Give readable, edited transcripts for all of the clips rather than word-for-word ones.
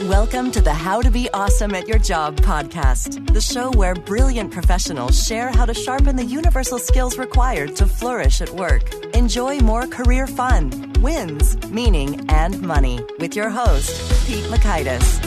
Welcome to the How to Be Awesome at Your Job podcast, the show where brilliant professionals share how to sharpen the universal skills required to flourish at work. Enjoy more career fun, wins, meaning, and money with your host, Pete Makaitis.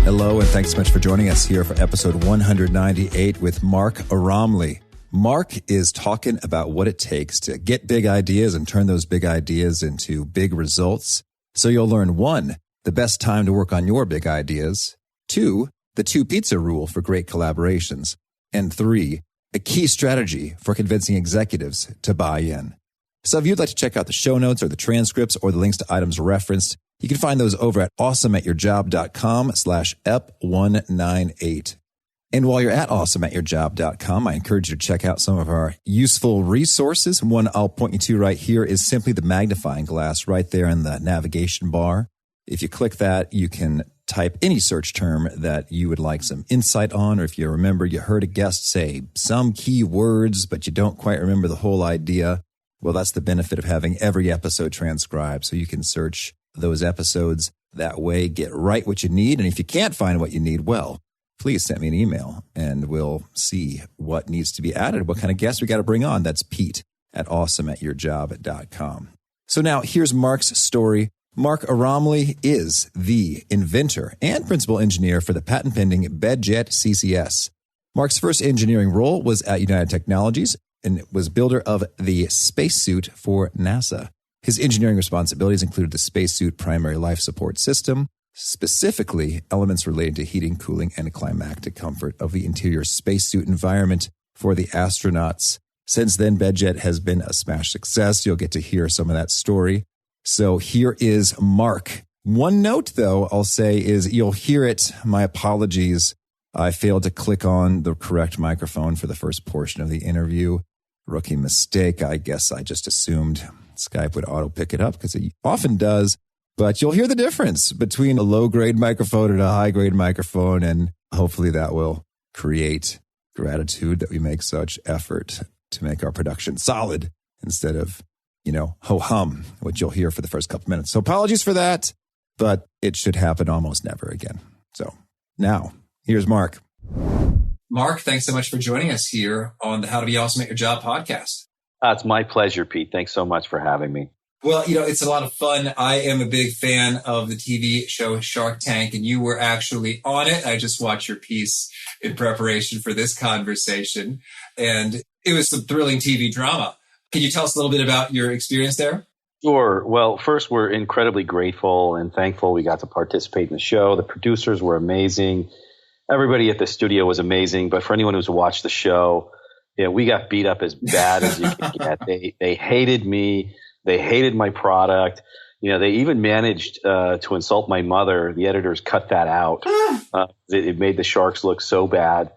Hello, and thanks so much for joining us here for episode 198 with Mark Aramli. Mark is talking about what it takes to get big ideas and turn those big ideas into big results. So you'll learn 1, the best time to work on your big ideas, 2, the 2 pizza rule for great collaborations, and 3, a key strategy for convincing executives to buy in. So if you'd like to check out the show notes or the transcripts or the links to items referenced, you can find those over at awesomeatyourjob.com/ep198. And while you're at awesomeatyourjob.com, I encourage you to check out some of our useful resources. One I'll point you to right here is simply the magnifying glass right there in the navigation bar. If you click that, you can type any search term that you would like some insight on, or if you remember you heard a guest say some key words, but you don't quite remember the whole idea. Well, that's the benefit of having every episode transcribed, so you can search those episodes that way, get right what you need. And if you can't find what you need, well, please send me an email and we'll see what needs to be added, what kind of guests we got to bring on. That's Pete at awesomeatyourjob.com. So now here's Mark's story. Mark Aramli is the inventor and principal engineer for the patent pending BedJet CCS. Mark's first engineering role was at United Technologies and was builder of the spacesuit for NASA. His engineering responsibilities included the spacesuit primary life support system, specifically elements related to heating, cooling, and climactic comfort of the interior spacesuit environment for the astronauts. Since then, BedJet has been a smash success. You'll get to hear some of that story. So here is Mark. One note, though, I'll say is you'll hear it. My apologies. I failed to click on the correct microphone for the first portion of the interview. Rookie mistake. I guess I just assumed Skype would auto pick it up because it often does. But you'll hear the difference between a low-grade microphone and a high-grade microphone, and hopefully that will create gratitude that we make such effort to make our production solid instead of, ho-hum, which you'll hear for the first couple minutes. So apologies for that, but it should happen almost never again. So now, here's Mark. Mark, thanks so much for joining us here on the How to Be Awesome at Your Job podcast. It's my pleasure, Pete. Thanks so much for having me. Well, it's a lot of fun. I am a big fan of the TV show Shark Tank, and you were actually on it. I just watched your piece in preparation for this conversation, and it was some thrilling TV drama. Can you tell us a little bit about your experience there? Sure. Well, first, we're incredibly grateful and thankful we got to participate in the show. The producers were amazing. Everybody at the studio was amazing. But for anyone who's watched the show, we got beat up as bad as you can get. They hated me. They hated my product. They even managed to insult my mother. The editors cut that out. It made the sharks look so bad.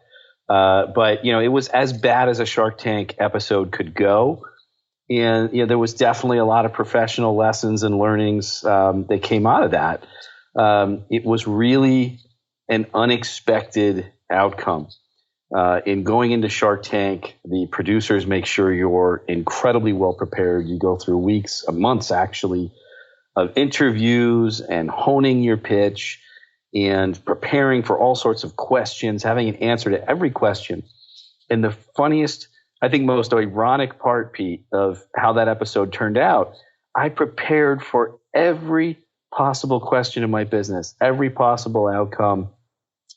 But it was as bad as a Shark Tank episode could go. And there was definitely a lot of professional lessons and learnings that came out of that. It was really an unexpected outcome. In going into Shark Tank, the producers make sure you're incredibly well prepared. You go through weeks, months actually, of interviews and honing your pitch and preparing for all sorts of questions, having an answer to every question. And the funniest, I think most ironic part, Pete, of how that episode turned out, I prepared for every possible question in my business, every possible outcome,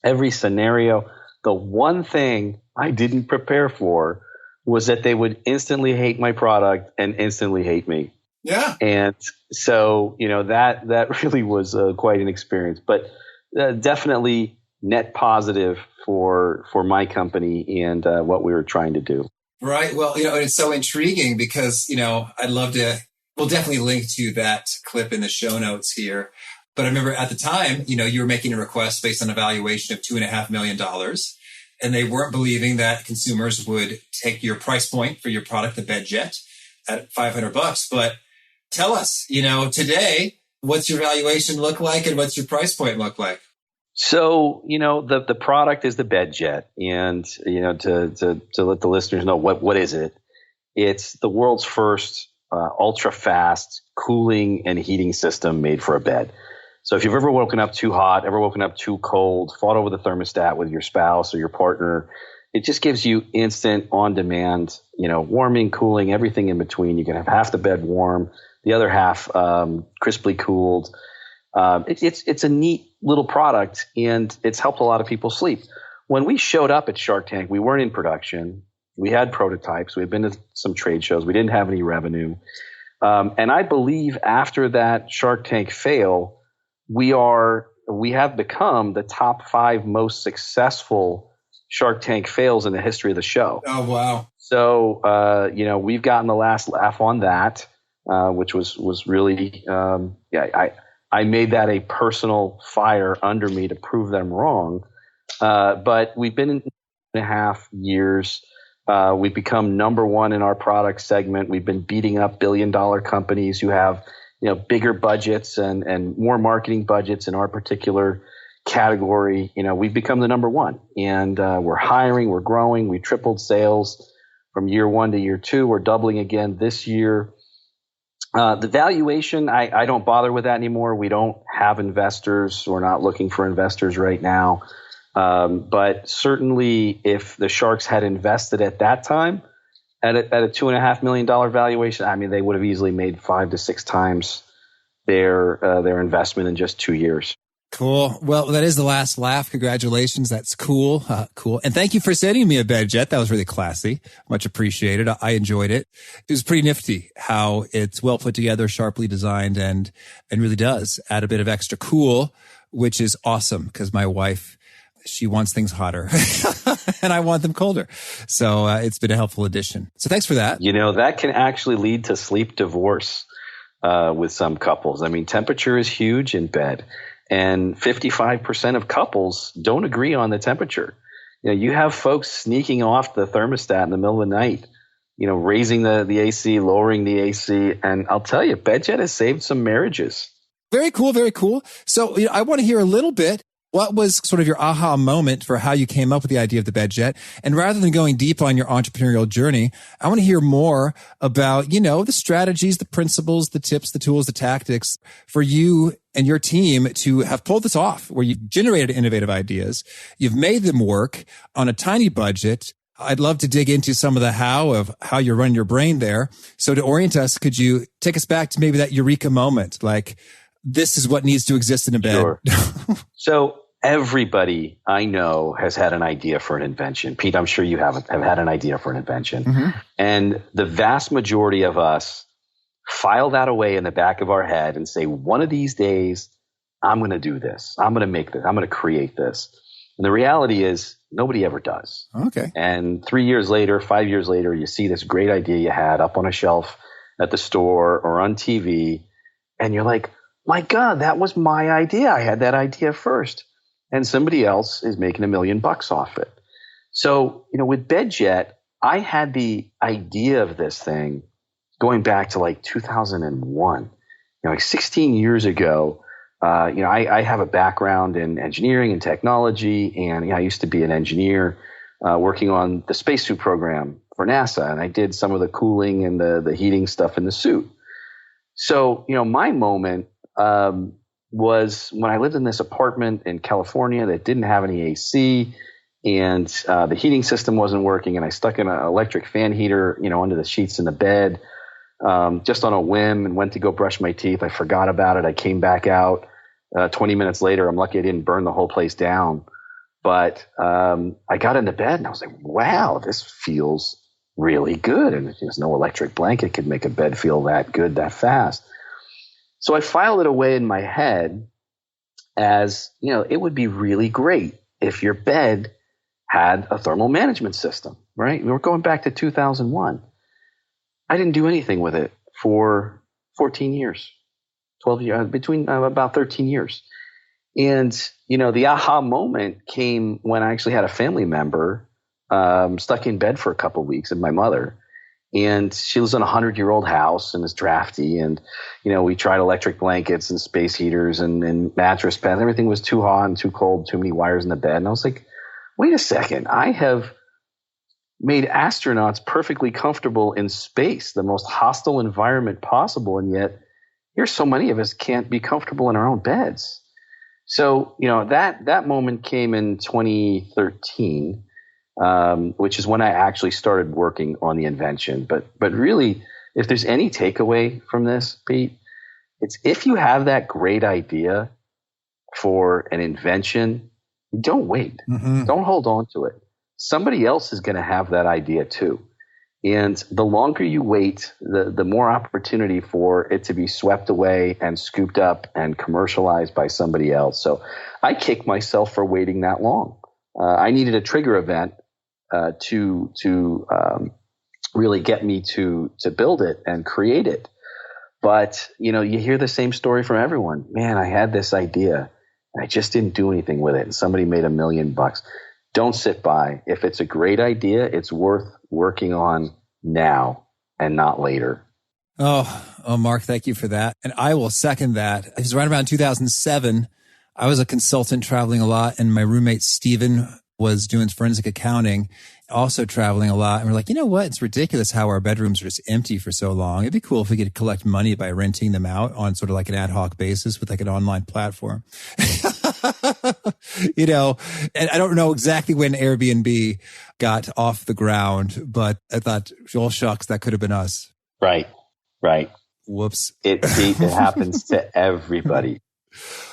every scenario. The one thing I didn't prepare for was that they would instantly hate my product and instantly hate me. Yeah. And so, that really was quite an experience, but definitely net positive for my company and what we were trying to do. Right. Well, it's so intriguing because, I'd love to, we'll definitely link to that clip in the show notes here. But I remember at the time, you were making a request based on a valuation of $2.5 million. And they weren't believing that consumers would take your price point for your product, the BedJet, at $500. But tell us, today, what's your valuation look like and what's your price point look like? So, the product is the BedJet. And, to let the listeners know what is it? It's the world's first ultra fast cooling and heating system made for a bed. So if you've ever woken up too hot, ever woken up too cold, fought over the thermostat with your spouse or your partner, it just gives you instant on demand, warming, cooling, everything in between. You can have half the bed warm, the other half crisply cooled. It's a neat little product, and it's helped a lot of people sleep. When we showed up at Shark Tank, we weren't in production. We had prototypes. We had been to some trade shows. We didn't have any revenue. And I believe after that Shark Tank fail, we have become the top 5 most successful Shark Tank fails in the history of the show. Oh, wow. So, we've gotten the last laugh on that, which was really, I made that a personal fire under me to prove them wrong. But we've been in 2.5 years. We've become number 1 in our product segment. We've been beating up billion-dollar companies who have, bigger budgets and more marketing budgets in our particular category. We've become the number 1, and we're hiring, we're growing. We tripled sales from year 1 to year 2. We're doubling again this year. The valuation, I don't bother with that anymore. We don't have investors. We're not looking for investors right now. But certainly if the Sharks had invested at that time at a $2.5 million valuation, they would have easily made 5 to 6 times their investment in just 2 years. Cool. Well, that is the last laugh. Congratulations. That's cool. Cool. And thank you for sending me a BedJet. That was really classy. Much appreciated. I enjoyed it. It was pretty nifty how it's well put together, sharply designed, and really does add a bit of extra cool, which is awesome because my wife, she wants things hotter and I want them colder. So it's been a helpful addition. So thanks for that. That can actually lead to sleep divorce with some couples. Temperature is huge in bed. And 55% of couples don't agree on the temperature. You have folks sneaking off the thermostat in the middle of the night, raising the AC, lowering the AC. And I'll tell you, BedJet has saved some marriages. Very cool. Very cool. So I want to hear a little bit. What was sort of your aha moment for how you came up with the idea of the BedJet? And rather than going deep on your entrepreneurial journey, I want to hear more about, the strategies, the principles, the tips, the tools, the tactics for you and your team to have pulled this off, where you've generated innovative ideas. You've made them work on a tiny budget. I'd love to dig into some of the how you're running your brain there. So to orient us, could you take us back to maybe that eureka moment? Like, this is what needs to exist in a bed. Sure. So everybody I know has had an idea for an invention. Pete, I'm sure you have had an idea for an invention. Mm-hmm. And the vast majority of us file that away in the back of our head and say, one of these days, I'm going to do this. I'm going to make this. I'm going to create this. And the reality is nobody ever does. Okay. And 3 years later, 5 years later, you see this great idea you had up on a shelf at the store or on TV. And you're like, my God, that was my idea. I had that idea first. And somebody else is making $1 million off it. So, with BedJet, I had the idea of this thing going back to like 2001, 16 years ago. I have a background in engineering and technology, and I used to be an engineer working on the spacesuit program for NASA, and I did some of the cooling and the heating stuff in the suit. So, my moment was when I lived in this apartment in California that didn't have any AC, and the heating system wasn't working, and I stuck in an electric fan heater, under the sheets in the bed, just on a whim, and went to go brush my teeth. I forgot about it. I came back out 20 minutes later. I'm lucky I didn't burn the whole place down. But I got into bed and I was like, wow, this feels really good. And there's no electric blanket could make a bed feel that good that fast. So I filed it away in my head as, it would be really great if your bed had a thermal management system, right? We were going back to 2001. I didn't do anything with it for 14 years, 12 years, between about 13 years. And, the aha moment came when I actually had a family member stuck in bed for a couple of weeks, and my mother. And she lives in a 100-year-old house and is drafty. And, we tried electric blankets and space heaters and mattress pads. Everything was too hot and too cold, too many wires in the bed. And I was like, wait a second. I have made astronauts perfectly comfortable in space, the most hostile environment possible. And yet here's so many of us can't be comfortable in our own beds. So, that moment came in 2013, which is when I actually started working on the invention. But really, if there's any takeaway from this, Pete, it's if you have that great idea for an invention, don't wait. Mm-hmm. Don't hold on to it. Somebody else is going to have that idea too. And the longer you wait, the more opportunity for it to be swept away and scooped up and commercialized by somebody else. So I kick myself for waiting that long. I needed a trigger event to really get me to build it and create it. But, you hear the same story from everyone. Man, I had this idea and I just didn't do anything with it. And somebody made $1 million. Don't sit by. If it's a great idea, it's worth working on now and not later. Oh, Mark, thank you for that. And I will second that. It was right around 2007. I was a consultant traveling a lot, and my roommate, Steven, was doing forensic accounting, also traveling a lot. And we're like, you know what? It's ridiculous how our bedrooms are just empty for so long. It'd be cool if we could collect money by renting them out on sort of like an ad hoc basis with like an online platform. And I don't know exactly when Airbnb got off the ground, but I thought, well, shucks, that could have been us. Right. Whoops. It happens to everybody.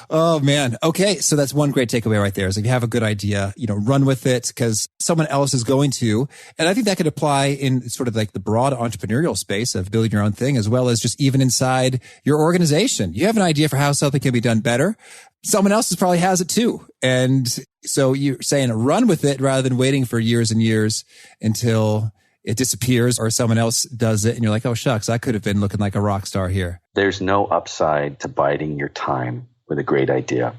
Oh man. Okay. So that's one great takeaway right there is if you have a good idea, run with it because someone else is going to. And I think that could apply in sort of like the broad entrepreneurial space of building your own thing, as well as just even inside your organization. You have an idea for how something can be done better. Someone else probably has it too. And so you're saying run with it rather than waiting for years and years until it disappears or someone else does it. And you're like, oh, shucks, I could have been looking like a rock star here. There's no upside to biding your time with a great idea,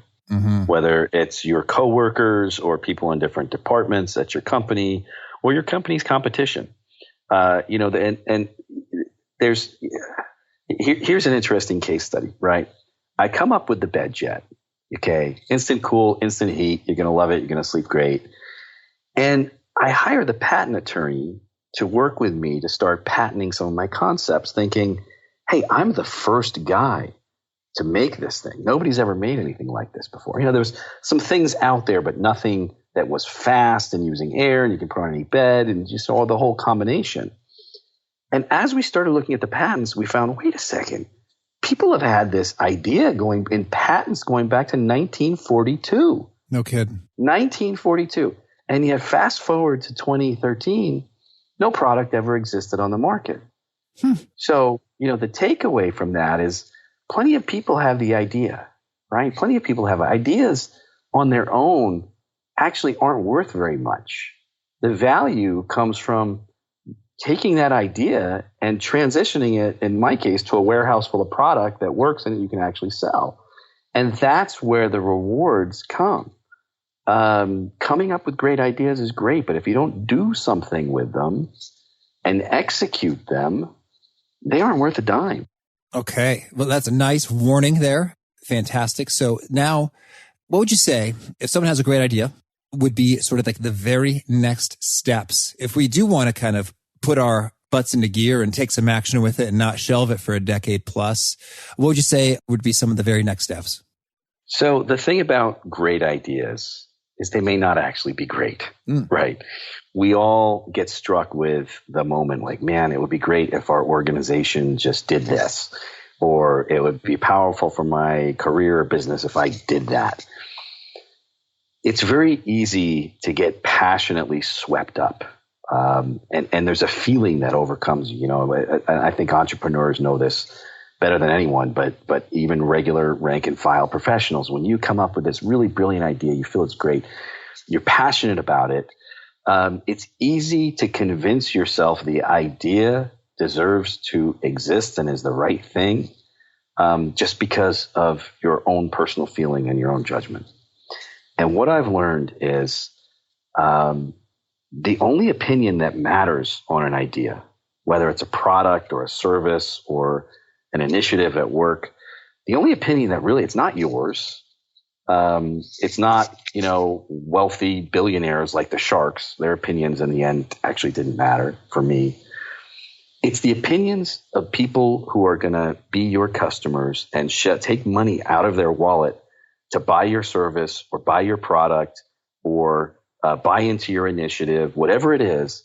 whether it's your coworkers or people in different departments at your company or your company's competition. And here's an interesting case study, right? I come up with the BedJet. Okay. Instant cool, instant heat. You're going to love it. You're going to sleep great. And I hire the patent attorney to work with me to start patenting some of my concepts, thinking, hey, I'm the first guy to make this thing. Nobody's ever made anything like this before. There was some things out there, but nothing that was fast and using air and you can put on any bed and you saw the whole combination. And as we started looking at the patents, we found, wait a second, people have had this idea going in patents going back to 1942. No kidding. 1942. And yet fast forward to 2013, no product ever existed on the market. So, the takeaway from that is plenty of people have the idea, right? Plenty of people have ideas on their own actually aren't worth very much. The value comes from taking that idea and transitioning it, in my case, to a warehouse full of product that works and that you can actually sell. And that's where the rewards come. Coming up with great ideas is great, but if you don't do something with them and execute them, they aren't worth a dime. Okay. Well, that's a nice warning there. Fantastic. So now, what would you say if someone has a great idea would be sort of like the very next steps? If we do want to kind of put our butts into gear and take some action with it and not shelve it for a decade plus, what would you say would be some of the very next steps? So the thing about great ideas is they may not actually be great, right? We all get struck with the moment like, man, it would be great if our organization just did this, or it would be powerful for my career or business if I did that. It's very easy to get passionately swept up. And there's a feeling that overcomes you. I think entrepreneurs know this better than anyone, but even regular rank and file professionals, when you come up with this really brilliant idea, you feel it's great, you're passionate about it. It's easy to convince yourself the idea deserves to exist and is the right thing, just because of your own personal feeling and your own judgment. And what I've learned is the only opinion that matters on an idea, whether it's a product or a service or an initiative at work, the only opinion that really, it's not yours. It's not, wealthy billionaires like the sharks. Their opinions in the end actually didn't matter for me. It's the opinions of people who are going to be your customers and take money out of their wallet to buy your service or buy your product or buy into your initiative, whatever it is.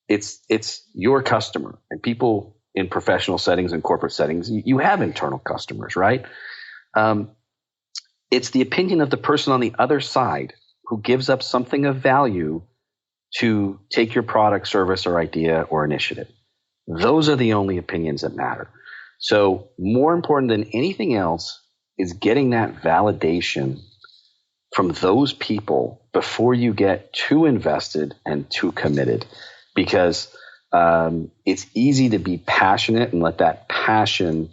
It's your customer. And people in professional settings and corporate settings, you have internal customers, right? It's the opinion of the person on the other side who gives up something of value to take your product, service, or idea or initiative. Those are the only opinions that matter. So more important than anything else is getting that validation from those people before you get too invested and too committed, because it's easy to be passionate and let that passion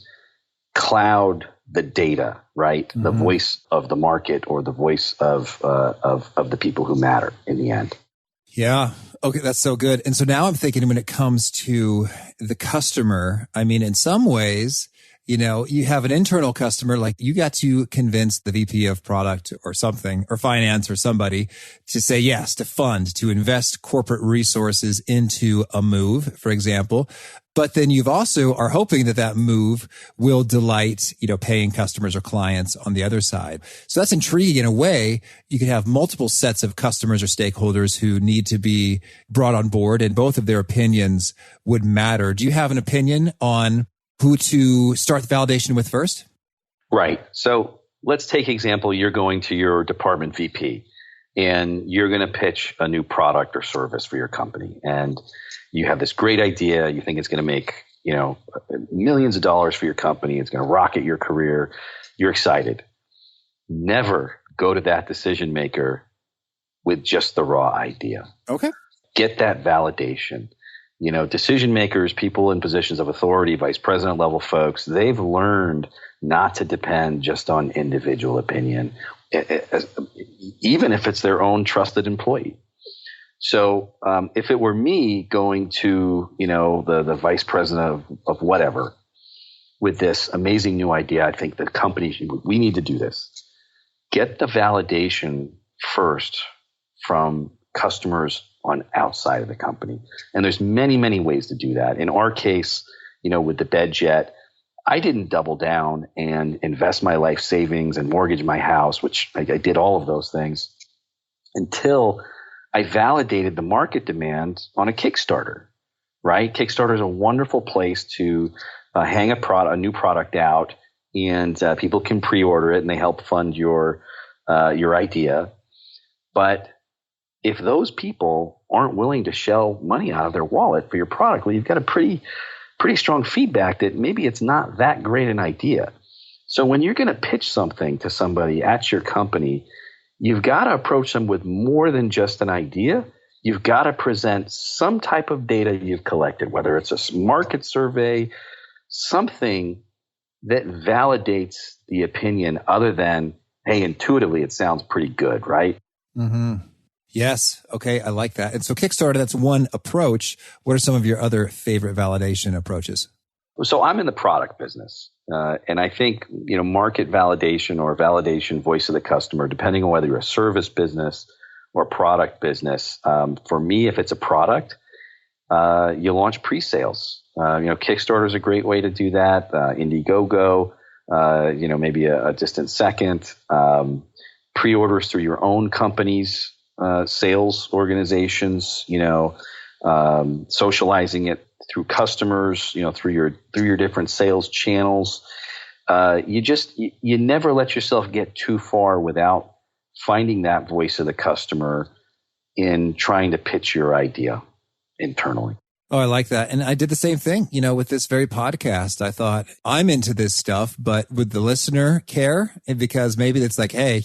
cloud the data, right? Mm-hmm. The voice of the market or the voice of the people who matter in the end. Yeah. Okay. That's so good. And so now I'm thinking when it comes to the customer, I mean, in some ways, you have an internal customer, like you got to convince the VP of product or something, or finance or somebody to say yes, to fund, to invest corporate resources into a move, for example. But then you've also are hoping that move will delight, paying customers or clients on the other side. So that's intriguing in a way. You could have multiple sets of customers or stakeholders who need to be brought on board, and both of their opinions would matter. Do you have an opinion on who to start the validation with first? Right. So let's take example. You're going to your department VP and you're going to pitch a new product or service for your company. And you have this great idea. You think it's going to make, millions of dollars for your company. It's going to rocket your career. You're excited. Never go to that decision maker with just the raw idea. Okay. Get that validation. Decision makers, people in positions of authority, vice president level folks, they've learned not to depend just on individual opinion, even if it's their own trusted employee. So if it were me going to, the vice president of whatever with this amazing new idea, I think the company, we need to do this. Get the validation first from customers on outside of the company. And there's many, many ways to do that. In our case, with the BedJet, I didn't double down and invest my life savings and mortgage my house, which I did all of those things until I validated the market demand on a Kickstarter, right? Kickstarter is a wonderful place to hang a new product out, and people can pre-order it and they help fund your idea. But if those people aren't willing to shell money out of their wallet for your product, well, you've got a pretty strong feedback that maybe it's not that great an idea. So when you're going to pitch something to somebody at your company, you've got to approach them with more than just an idea. You've got to present some type of data you've collected, whether it's a market survey, something that validates the opinion other than, hey, intuitively, it sounds pretty good, right? Mm-hmm. Yes. Okay. I like that. And so Kickstarter, that's one approach. What are some of your other favorite validation approaches? So I'm in the product business. And I think, market validation or validation voice of the customer, depending on whether you're a service business or product business. For me, if it's a product, you launch pre-sales. Kickstarter is a great way to do that. Indiegogo, maybe a distant second. Pre-orders through your own company's sales organizations, socializing it through customers, through your different sales channels. You never let yourself get too far without finding that voice of the customer in trying to pitch your idea internally. Oh, I like that. And I did the same thing, with this very podcast. I thought I'm into this stuff, but would the listener care? And because maybe it's like, hey,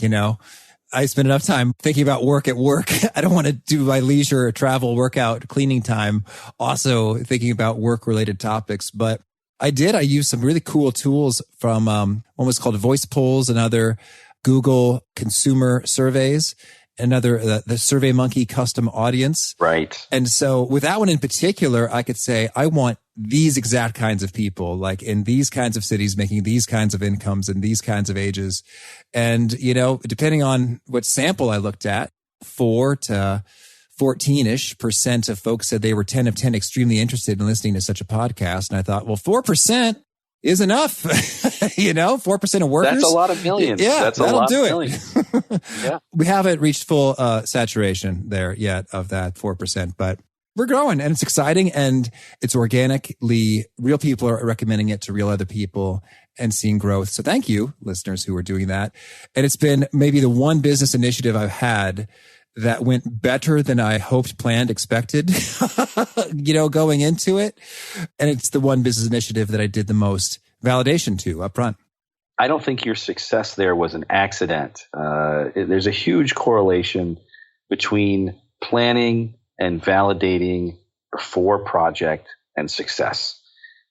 I spend enough time thinking about work at work. I don't want to do my leisure, travel, workout, cleaning time, also thinking about work-related topics. But I used some really cool tools from one was called Voice Polls, another Google consumer surveys, another the SurveyMonkey custom audience. Right. And so with that one in particular, I could say, I want these exact kinds of people, like in these kinds of cities, making these kinds of incomes and these kinds of ages. And, depending on what sample I looked at, 4 to 14-ish% of folks said they were 10 of 10 extremely interested in listening to such a podcast. And I thought, well, 4% is enough. 4% of workers. That's a lot of millions. Yeah, that's a lot of millions. Yeah. We haven't reached full saturation there yet of that 4%, but we're growing and it's exciting and it's organically, real people are recommending it to real other people and seeing growth. So thank you, listeners who are doing that. And it's been maybe the one business initiative I've had that went better than I hoped, planned, expected, going into it. And it's the one business initiative that I did the most validation to up front. I don't think your success there was an accident. There's a huge correlation between planning and validating before project and success.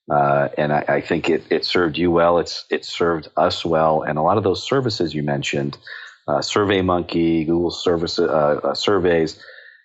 And I think it served you well. It served us well. And a lot of those services you mentioned, SurveyMonkey, Google surveys,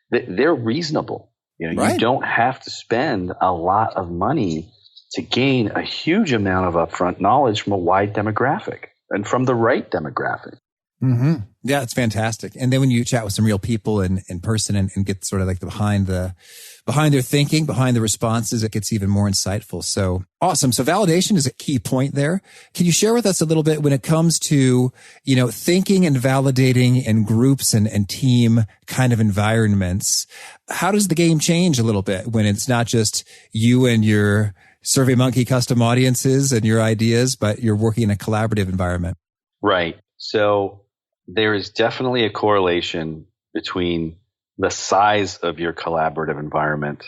they're reasonable. Right. You don't have to spend a lot of money to gain a huge amount of upfront knowledge from a wide demographic and from the right demographic. Mm-hmm. Yeah, it's fantastic. And then when you chat with some real people in person and get sort of like behind their thinking, behind the responses, it gets even more insightful. So awesome. So validation is a key point there. Can you share with us a little bit when it comes to, thinking and validating in groups and team kind of environments? How does the game change a little bit when it's not just you and your SurveyMonkey custom audiences and your ideas, but you're working in a collaborative environment? Right. So there is definitely a correlation between the size of your collaborative environment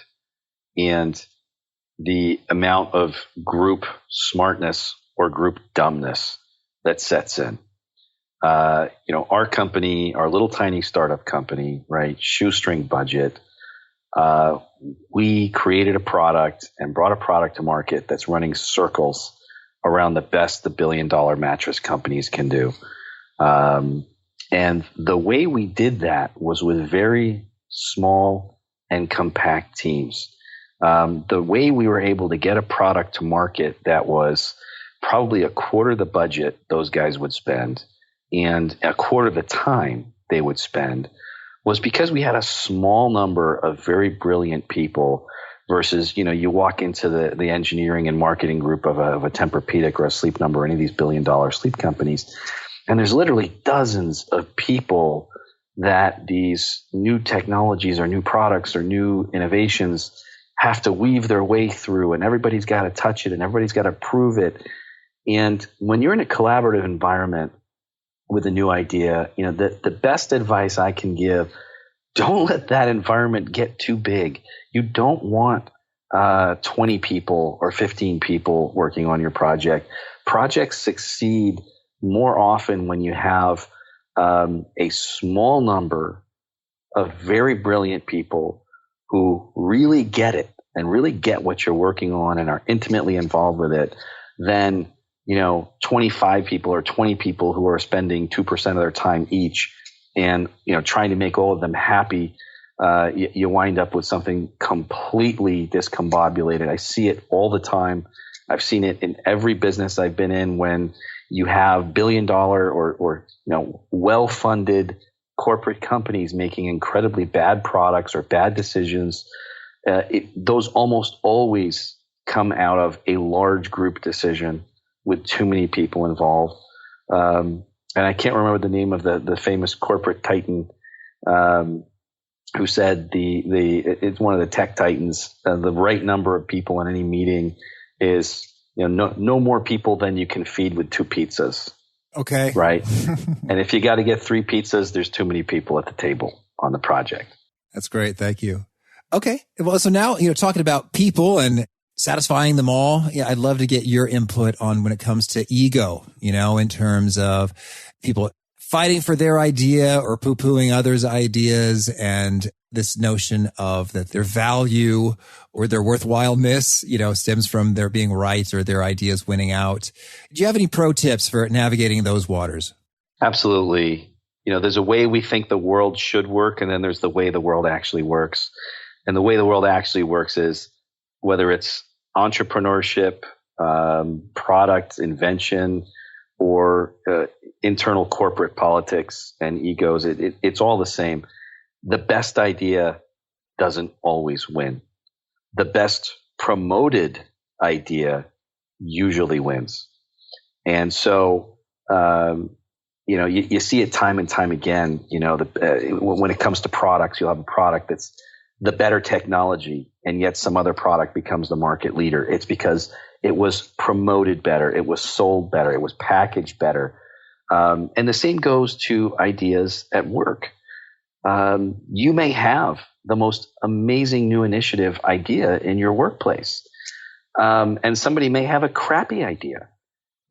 and the amount of group smartness or group dumbness that sets in. Our company, our little tiny startup company, right? Shoestring budget. We created a product and brought a product to market that's running circles around the best the billion-dollar mattress companies can do. And the way we did that was with very small and compact teams. The way we were able to get a product to market that was probably a quarter the budget those guys would spend and a quarter the time they would spend was because we had a small number of very brilliant people versus, you walk into the engineering and marketing group of a Tempur-Pedic or a Sleep Number or any of these billion-dollar sleep companies. And there's literally dozens of people that these new technologies or new products or new innovations have to weave their way through, and everybody's got to touch it and everybody's got to prove it. And when you're in a collaborative environment with a new idea, the best advice I can give, don't let that environment get too big. You don't want 20 people or 15 people working on your project. Projects succeed more often when you have a small number of very brilliant people who really get it and really get what you're working on and are intimately involved with it than 25 people or 20 people who are spending 2% of their time each and trying to make all of them happy. You wind up with something completely discombobulated. I see it all the time. I've seen it in every business I've been in when you have billion-dollar or well-funded corporate companies making incredibly bad products or bad decisions. Those almost always come out of a large group decision with too many people involved. And I can't remember the name of the famous corporate titan who said it's one of the tech titans. The right number of people in any meeting is no more people than you can feed with 2 pizzas. Okay. Right. And if you got to get 3 pizzas, there's too many people at the table on the project. That's great. Thank you. Okay. Well, so now, talking about people and satisfying them all. Yeah. I'd love to get your input on when it comes to ego, in terms of people fighting for their idea or poo-pooing others' ideas and this notion of that their value or their worthwhileness, stems from their being right or their ideas winning out. Do you have any pro tips for navigating those waters? Absolutely. There's a way we think the world should work, and then there's the way the world actually works. And the way the world actually works is whether it's entrepreneurship, product invention, or internal corporate politics and egos, it's all the same. The best idea doesn't always win. The best promoted idea usually wins. And so, you see it time and time again, when it comes to products, you'll have a product that's the better technology, and yet some other product becomes the market leader. It's because it was promoted better, it was sold better, it was packaged better. And the same goes to ideas at work. You may have the most amazing new initiative idea in your workplace. And somebody may have a crappy idea.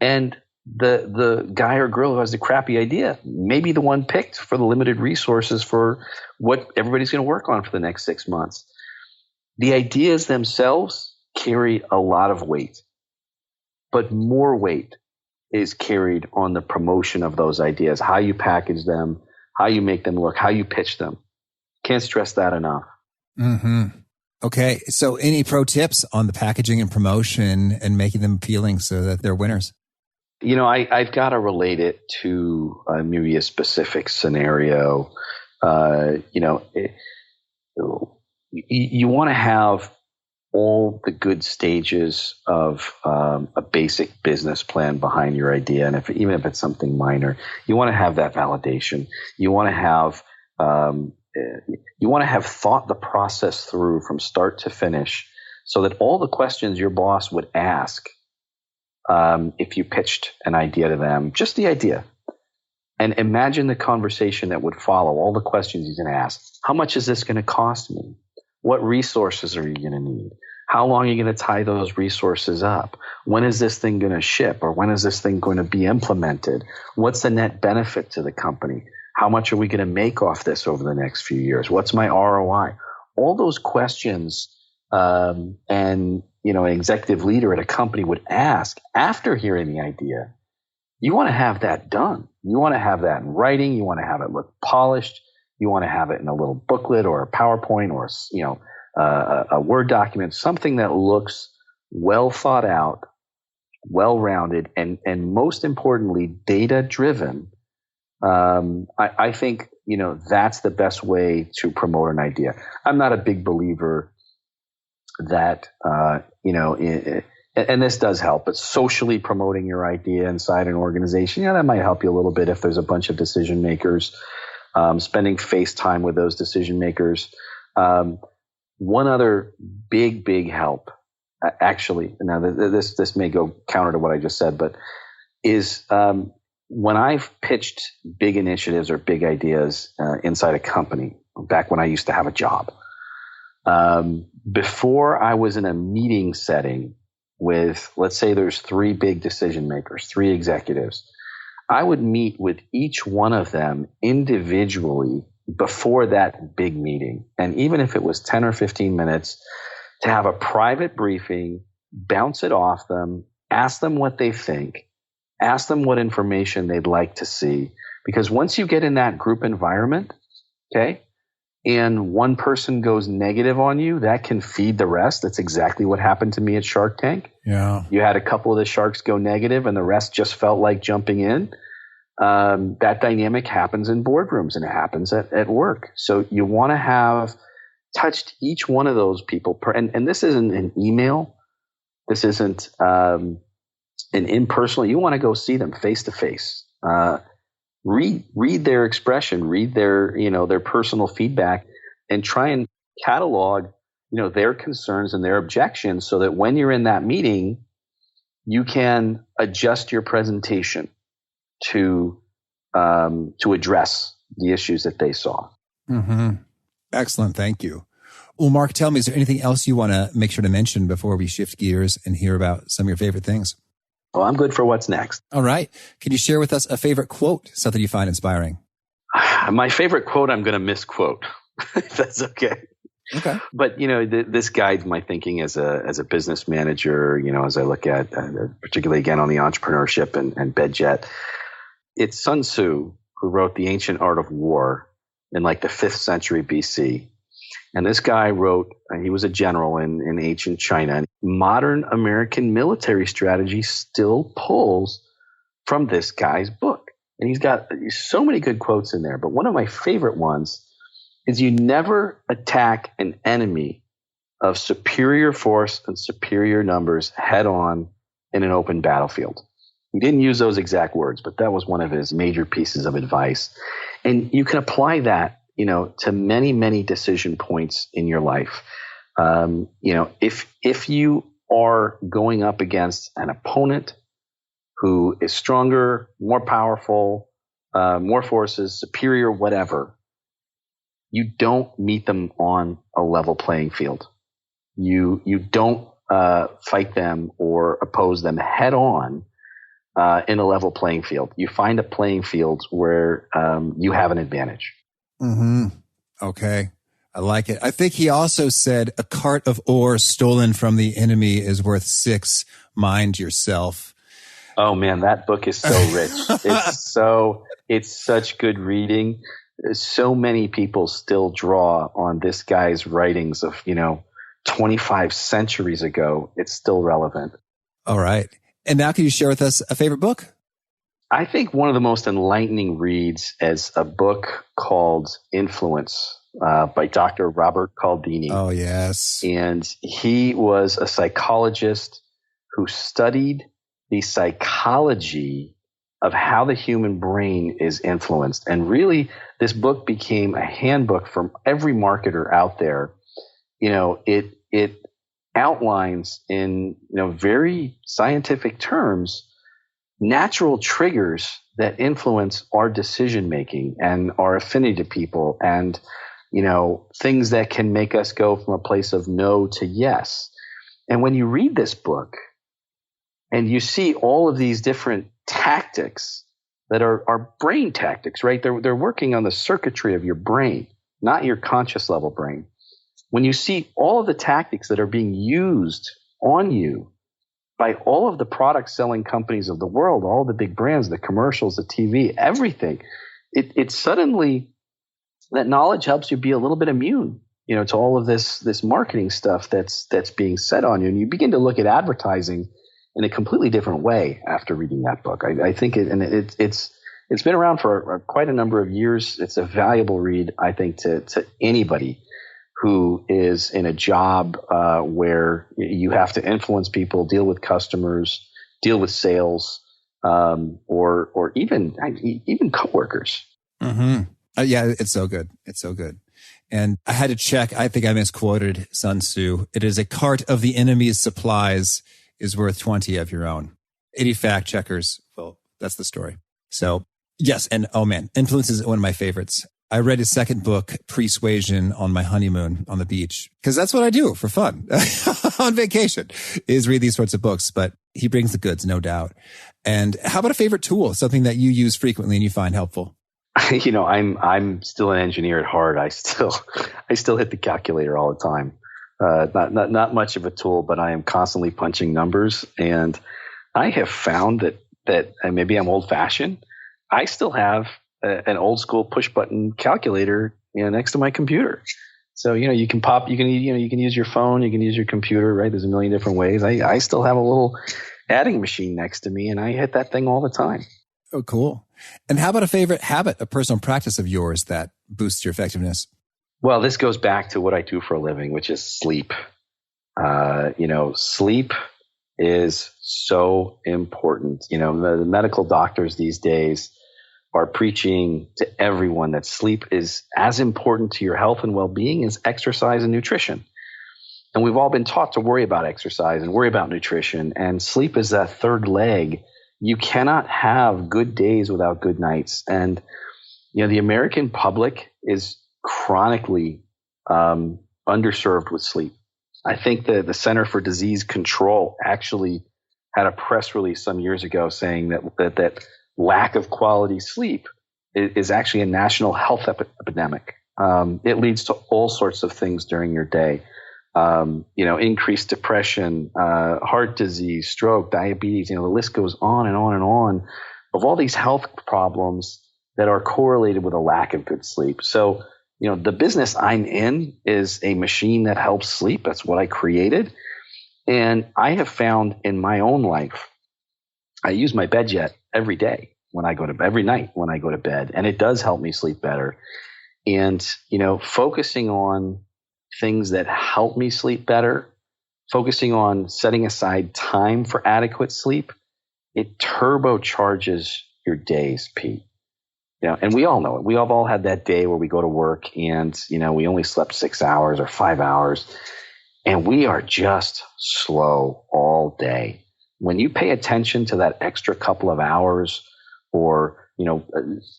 And the guy or girl who has the crappy idea may be the one picked for the limited resources for what everybody's going to work on for the next 6 months. The ideas themselves carry a lot of weight, but more weight is carried on the promotion of those ideas, how you package them, how you make them look, how you pitch them. Can't stress that enough. Mm-hmm. Okay. So any pro tips on the packaging and promotion and making them appealing so that they're winners? I've got to relate it to maybe a specific scenario. You want to have all the good stages of a basic business plan behind your idea. And even if it's something minor, you want to have that validation. You want to have thought the process through from start to finish so that all the questions your boss would ask if you pitched an idea to them, just the idea. And imagine the conversation that would follow, all the questions he's going to ask. How much is this going to cost me? What resources are you going to need? How long are you going to tie those resources up? When is this thing going to ship? Or when is this thing going to be implemented? What's the net benefit to the company? How much are we going to make off this over the next few years? What's my ROI? All those questions and an executive leader at a company would ask after hearing the idea. You want to have that done. You want to have that in writing. You want to have it look polished. You want to have it in a little booklet or a PowerPoint or a Word document, something that looks well thought out, well-rounded, and most importantly, data-driven. I think that's the best way to promote an idea. I'm not a big believer that and this does help, but socially promoting your idea inside an organization, that might help you a little bit if there's a bunch of decision makers. Spending face time with those decision makers. One other big help, actually, now this may go counter to what I just said, but is when I've pitched big initiatives or big ideas inside a company, back when I used to have a job, before I was in a meeting setting with, let's say there's 3 big decision makers, 3 executives, I would meet with each one of them individually before that big meeting. And even if it was 10 or 15 minutes, to have a private briefing, bounce it off them, ask them what they think, ask them what information they'd like to see. Because once you get in that group environment, okay, and one person goes negative on you, that can feed the rest. That's exactly what happened to me at Shark Tank. Yeah. You had a couple of the sharks go negative and the rest just felt like jumping in. That dynamic happens in boardrooms and it happens at work. So you want to have touched each one of those people. And this isn't an email. This isn't an impersonal. You want to go see them face to face. Read their expression, read their personal feedback, and try and catalog, their concerns and their objections so that when you're in that meeting, you can adjust your presentation to address the issues that they saw. Mm-hmm. Excellent. Thank you. Well, Mark, tell me, is there anything else you want to make sure to mention before we shift gears and hear about some of your favorite things? Well, I'm good for what's next. All right. Can you share with us a favorite quote, something you find inspiring? My favorite quote, I'm going to misquote, if that's okay. Okay. But, this guides my thinking as a business manager, as I look at, particularly again on the entrepreneurship and BedJet. It's Sun Tzu who wrote The Ancient Art of War in like the 5th century BC. And this guy wrote, he was a general in ancient China. Modern American military strategy still pulls from this guy's book. And he's got so many good quotes in there. But one of my favorite ones is you never attack an enemy of superior force and superior numbers head on in an open battlefield. He didn't use those exact words, but that was one of his major pieces of advice. And you can apply that, to many, many decision points in your life. If you are going up against an opponent who is stronger, more powerful, more forces, superior, whatever, you don't meet them on a level playing field. You don't fight them or oppose them head on in a level playing field. You find a playing field where you have an advantage. Mm-hmm. Okay. I like it. I think he also said a cart of ore stolen from the enemy is worth 6. Mind yourself. Oh man, that book is so rich. It's such good reading. So many people still draw on this guy's writings of, 25 centuries ago. It's still relevant. All right. And now can you share with us a favorite book? I think one of the most enlightening reads is a book called Influence by Dr. Robert Cialdini. Oh, yes. And he was a psychologist who studied the psychology of how the human brain is influenced. And really, this book became a handbook for every marketer out there. It outlines in very scientific terms natural triggers that influence our decision making and our affinity to people, and things that can make us go from a place of no to yes. And when you read this book and you see all of these different tactics that are brain tactics, right? They're working on the circuitry of your brain, not your conscious level brain. When you see all of the tactics that are being used on you by all of the product selling companies of the world, all the big brands, the commercials, the TV, everything, it suddenly, that knowledge helps you be a little bit immune, to all of this marketing stuff that's being said on you. And you begin to look at advertising in a completely different way after reading that book. I think it's been around for quite a number of years. It's a valuable read, I think, to anybody who is in a job where you have to influence people, deal with customers, deal with sales, or even coworkers. Mm-hmm. Yeah, it's so good. It's so good. And I had to check. I think I misquoted Sun Tzu. It is a cart of the enemy's supplies is worth 20 of your own. 80 fact checkers. Well, that's the story. So yes. And oh man, Influence is one of my favorites. I read his second book, Persuasion, on my honeymoon on the beach, because that's what I do for fun on vacation, is read these sorts of books. But he brings the goods, no doubt. And how about a favorite tool, something that you use frequently and you find helpful? I'm still an engineer at heart. I still hit the calculator all the time. Not much of a tool, but I am constantly punching numbers. And I have found that maybe I'm old fashioned. I still have an old school push button calculator next to my computer. So, you can use your phone, you can use your computer, right? There's a million different ways. I still have a little adding machine next to me, and I hit that thing all the time. Oh, cool. And how about a favorite habit, a personal practice of yours that boosts your effectiveness? Well, this goes back to what I do for a living, which is sleep. Sleep is so important. The medical doctors these days are preaching to everyone that sleep is as important to your health and well-being as exercise and nutrition. And we've all been taught to worry about exercise and worry about nutrition, and sleep is that third leg. You cannot have good days without good nights. And, the American public is chronically underserved with sleep. I think the Center for Disease Control actually had a press release some years ago saying that lack of quality sleep is actually a national health epidemic. It leads to all sorts of things during your day. Increased depression, heart disease, stroke, diabetes, the list goes on and on and on of all these health problems that are correlated with a lack of good sleep. So, the business I'm in is a machine that helps sleep. That's what I created. And I have found in my own life, I use my BedJet every night when I go to bed, and it does help me sleep better. And, focusing on things that help me sleep better, focusing on setting aside time for adequate sleep, it turbocharges your days, Pete. And we all know it. We have all had that day where we go to work and, we only slept 6 hours or 5 hours, and we are just slow all day. When you pay attention to that extra couple of hours, or,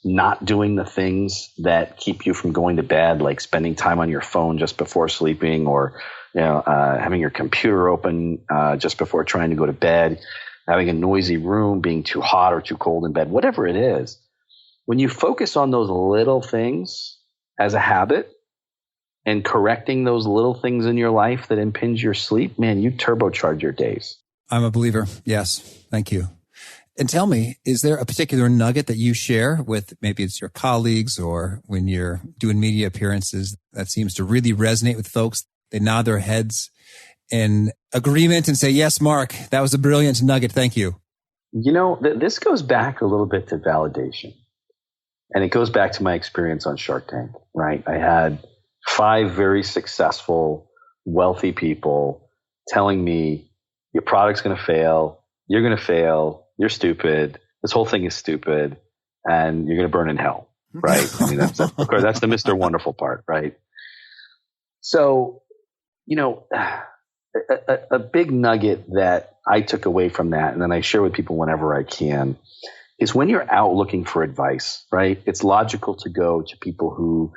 not doing the things that keep you from going to bed, like spending time on your phone just before sleeping, or, having your computer open just before trying to go to bed, having a noisy room, being too hot or too cold in bed, whatever it is. When you focus on those little things as a habit and correcting those little things in your life that impinge your sleep, man, you turbocharge your days. I'm a believer. Yes. Thank you. And tell me, is there a particular nugget that you share with, maybe it's your colleagues or when you're doing media appearances, that seems to really resonate with folks? They nod their heads in agreement and say, yes, Mark, that was a brilliant nugget. Thank you. This goes back a little bit to validation. And it goes back to my experience on Shark Tank, right? I had 5 very successful, wealthy people telling me, your product's going to fail, you're going to fail, you're stupid, this whole thing is stupid, and you're going to burn in hell, right? I mean, of course, that's the Mr. Wonderful part, right? So, a big nugget that I took away from that, and then I share with people whenever I can, is when you're out looking for advice, right? It's logical to go to people who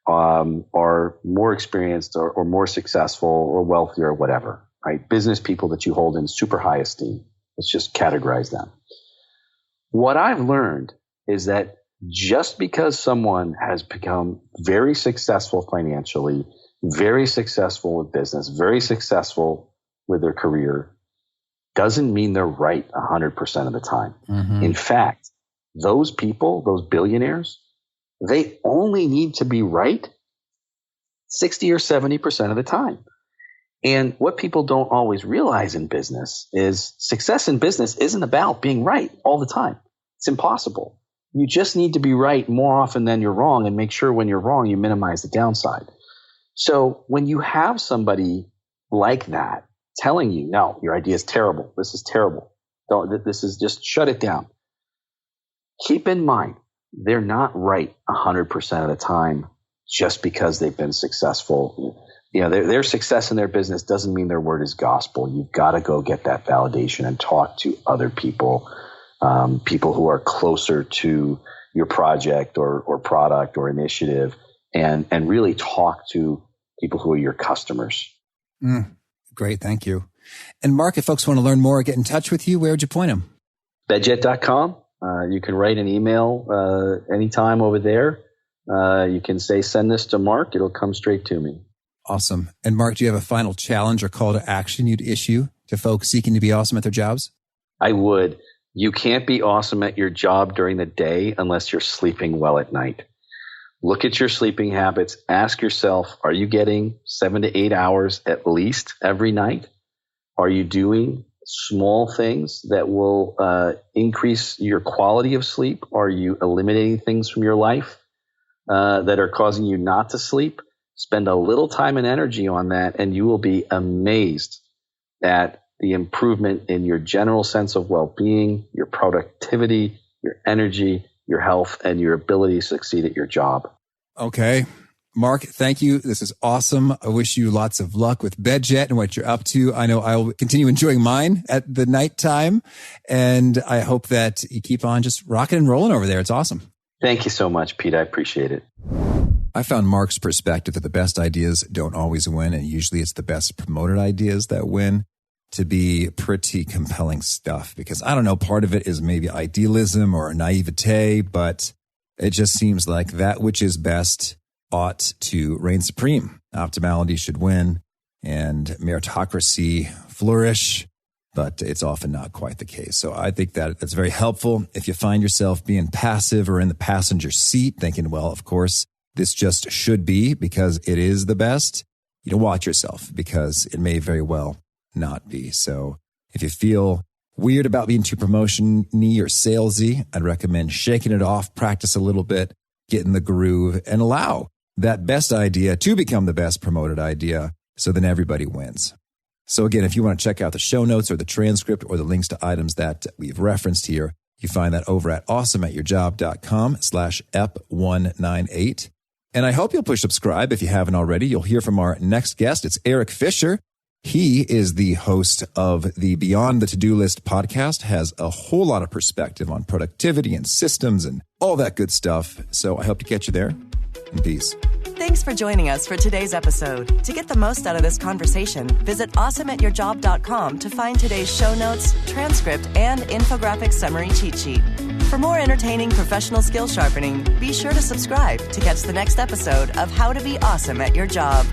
are more experienced or more successful or wealthier or whatever, right? Business people that you hold in super high esteem. Let's just categorize them. What I've learned is that just because someone has become very successful financially, very successful with business, very successful with their career, doesn't mean they're right 100% of the time. Mm-hmm. In fact, those people, those billionaires, they only need to be right 60 or 70% of the time. And what people don't always realize in business is success in business isn't about being right all the time. It's impossible. You just need to be right more often than you're wrong, and make sure when you're wrong, you minimize the downside. So when you have somebody like that telling you, no, your idea is terrible, this is terrible, this is just shut it down, keep in mind, they're not right 100% of the time just because they've been successful. Their success in their business doesn't mean their word is gospel. You've got to go get that validation and talk to other people, people who are closer to your project or product or initiative, and really talk to people who are your customers. Great. Thank you. And Mark, if folks want to learn more or get in touch with you, where would you point them? BedJet.com. You can write an email anytime over there. You can say, send this to Mark. It'll come straight to me. Awesome. And Mark, do you have a final challenge or call to action you'd issue to folks seeking to be awesome at their jobs? I would. You can't be awesome at your job during the day unless you're sleeping well at night. Look at your sleeping habits. Ask yourself, are you getting 7 to 8 hours at least every night? Are you doing small things that will increase your quality of sleep? Are you eliminating things from your life that are causing you not to sleep? Spend a little time and energy on that, and you will be amazed at the improvement in your general sense of well-being, your productivity, your energy, your health, and your ability to succeed at your job. Okay. Mark, thank you. This is awesome. I wish you lots of luck with BedJet and what you're up to. I know I'll continue enjoying mine at the nighttime, and I hope that you keep on just rocking and rolling over there. It's awesome. Thank you so much, Pete. I appreciate it. I found Mark's perspective that the best ideas don't always win, and usually it's the best promoted ideas that win, to be pretty compelling stuff. Because I don't know, part of it is maybe idealism or naivete, but it just seems like that which is best ought to reign supreme. Optimality should win and meritocracy flourish, but it's often not quite the case. So I think that that's very helpful. If you find yourself being passive or in the passenger seat, thinking, well, of course, this just should be because it is the best, watch yourself because it may very well not be. So if you feel weird about being too promotion-y or salesy, I'd recommend shaking it off, practice a little bit, get in the groove, and allow that best idea to become the best promoted idea so then everybody wins. So again, if you want to check out the show notes or the transcript or the links to items that we've referenced here, you find that over at awesomeatyourjob.com/ep198. And I hope you'll push subscribe if you haven't already. You'll hear from our next guest. It's Eric Fisher. He is the host of the Beyond the To-Do List podcast, has a whole lot of perspective on productivity and systems and all that good stuff. So I hope to catch you there. And peace. Thanks for joining us for today's episode. To get the most out of this conversation, visit awesomeatyourjob.com to find today's show notes, transcript, and infographic summary cheat sheet. For more entertaining professional skill sharpening, be sure to subscribe to catch the next episode of How to Be Awesome at Your Job.